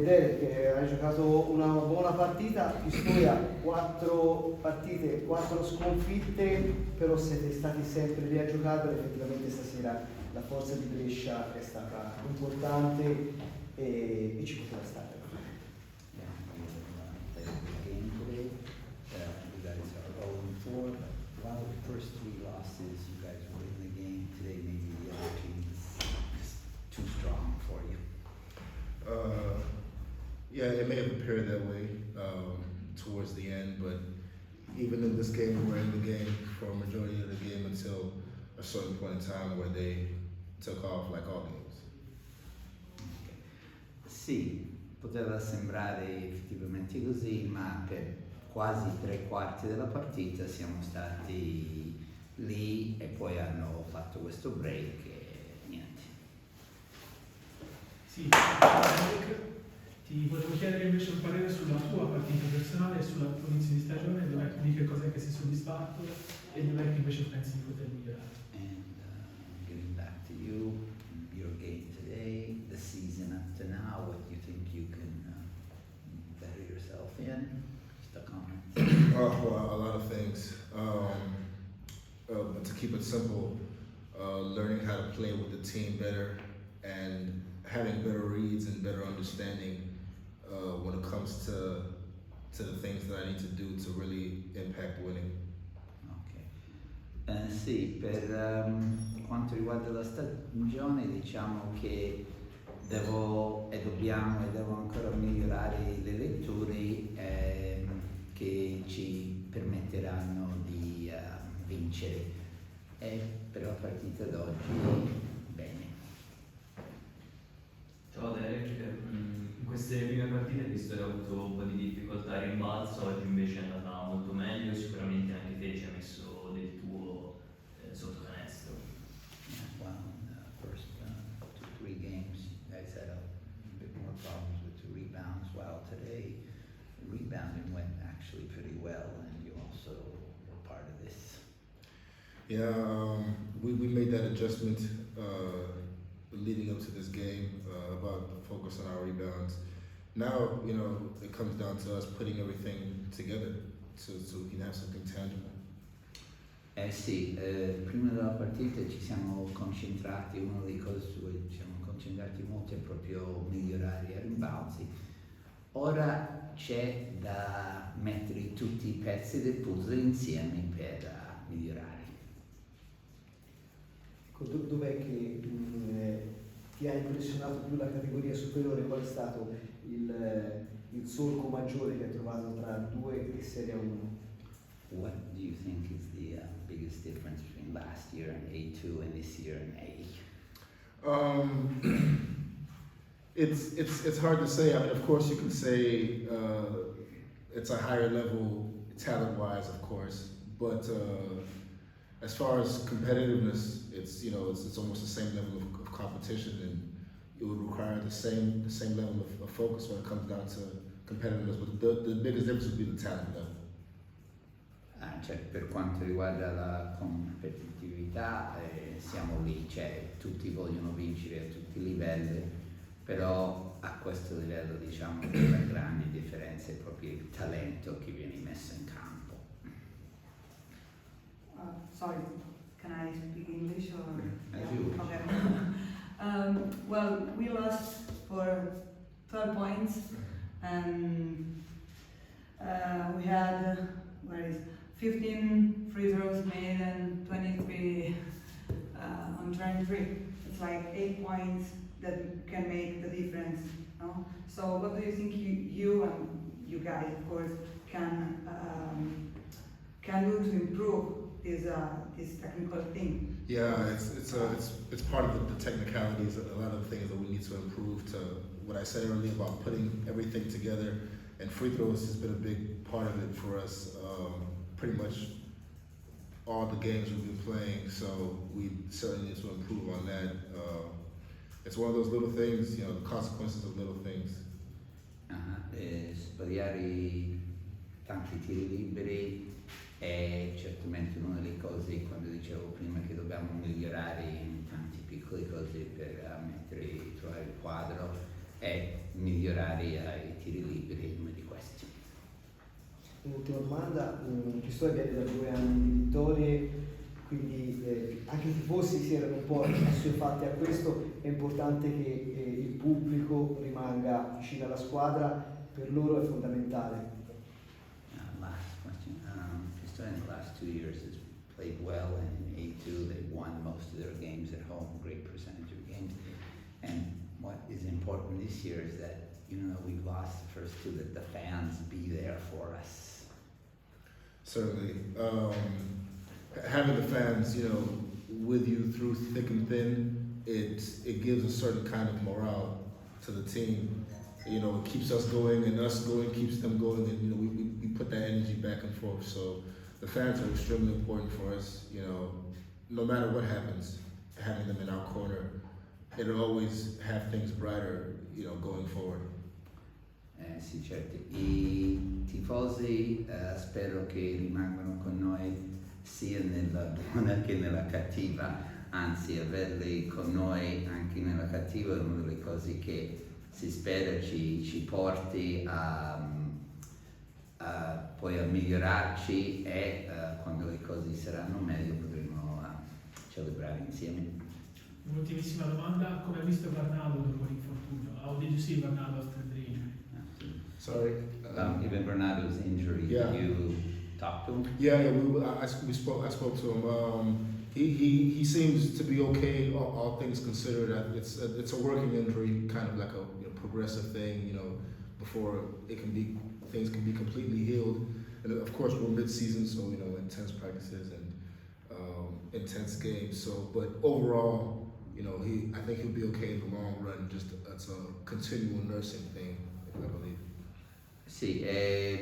Derek, hai giocato una buona partita, Pistoia 4 partite, 4 sconfitte, però siete stati sempre lì a giocare, effettivamente stasera la forza di Brescia è stata importante e ci poteva stare. While the first 3 losses, you guys were in the game today, maybe the other team is just too strong for you. Yeah, it may have appeared that way towards the end, but even in this game, we were in the game for a majority of the game until a certain point in time where they took off like all games. Sì, poteva sembrare effettivamente così, ma per quasi 3/4 della partita siamo stati lì e poi hanno fatto questo break e niente. Sì, ti volevo chiedere invece un parere sulla tua partita personale e sulla tua inizio di stagione, di che cos'è che sei soddisfatto e dov'è che invece pensi di poter migliorare. And getting back to you, your game today, the season up to now, what do you think you can better yourself in? Just a comment. Well, a lot of things. But to keep it simple, learning how to play with the team better and having better reads and better understanding when it comes to the things that I need to do to really impact winning. Ok. Sì, per quanto riguarda la stagione diciamo che devo ancora migliorare le letture che ci permetteranno di vincere. E per la partita d'oggi bene. Ciao Derek, in queste prime partite hai visto che hai avuto un po' di difficoltà a rimbalzo, oggi invece è andata molto meglio, sicuramente anche te ci hai messo del tuo sotto canestro. Yeah, well, in the first 2-3 games, you guys had a bit more problems with the rebounds, while today the rebounding went actually pretty well, and you also were part of this. Yeah, we made that adjustment leading up to this game about focus on our rebounds. Now, it comes down to us putting everything together so we can have something tangible. Sì, prima della partita ci siamo concentrati, una delle cose su cui ci siamo concentrati molto è proprio migliorare i rimbalzi. Ora c'è da mettere tutti i pezzi del puzzle insieme per migliorare. Dov'è che ti ha impressionato più la categoria superiore? Qual è stato il solco maggiore che hai trovato tra 2 e Serie A 1? What do you think is the biggest difference between last year in A2 and this year in A? It's hard to say. I mean, of course, you can say it's a higher level talent-wise, of course, but as far as competitiveness, it's almost the same level of competition, and it would require the same level of focus when it comes down to competitiveness. But the biggest difference would be the talent level. Cioè, per quanto riguarda la competitività siamo lì, cioè tutti vogliono vincere a tutti i livelli, però a questo livello diciamo che la grande differenza è proprio il talento che viene messo in campo. Sorry, can I speak English or? As you wish. Okay. Well, we lost for 12 points, and we had 15 free throws made and 23 on turn 3. It's like 8 points that can make the difference. No? So, what do you think you and you guys, of course, can do to improve this technical thing? Yeah, it's part of the technicalities, a lot of the things that we need to improve to what I said earlier about putting everything together, and free throws has been a big part of it for us, pretty much all the games we've been playing, so we certainly need to improve on that. It's one of those little things, the consequences of little things. Sbagliare tanti tiri liberi è certamente una delle cose, quando dicevo prima che dobbiamo migliorare in tante piccole cose per trovare il quadro, è migliorare ai tiri liberi, uno di questi. Un'ultima domanda, Pistoia viene da 2 anni di vittorie, quindi anche i tifosi si erano un po' assuefatti a questo, è importante che il pubblico rimanga vicino alla squadra, per loro è fondamentale. Last question. Pistoia in the last 2 years has played well, and in A2 they've won most of their games at home, great percentage of games. And what is important this year is that even though we've lost the first 2, that the fans be there for us. Certainly. Having the fans, with you through thick and thin, it gives a certain kind of morale to the team. It keeps us going, and us going keeps them going, and we put that energy back and forth. So the fans are extremely important for us. No matter what happens, having them in our corner, it'll always have things brighter, going forward. Sì, certo. I tifosi spero che rimangano con noi sia nella buona che nella cattiva, anzi averli con noi anche nella cattiva è una delle cose che si spera ci porti poi a migliorarci e quando le cose saranno meglio potremo celebrare insieme. Un'ultimissima domanda, come ha visto Varnado dopo l'infortunio? How did you see Varnado after the injury? Sorry. Even Bernardo's injury, Yeah. did you talk to him? Yeah, I spoke to him. He seems to be okay, all things considered. It's a working injury, kind of like a progressive thing, before things can be completely healed. And of course, we're mid-season, so intense practices and intense games. So, but overall, I think he'll be okay in the long run. Just it's a continual nursing thing, I believe. Sì, è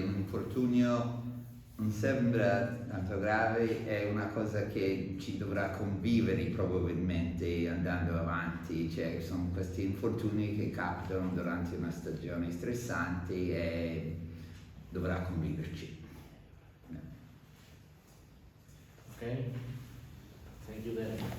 un infortunio, non sembra tanto grave, è una cosa che ci dovrà convivere probabilmente andando avanti, cioè sono questi infortuni che capitano durante una stagione stressante e dovrà conviverci. Okay. Thank you, Derek.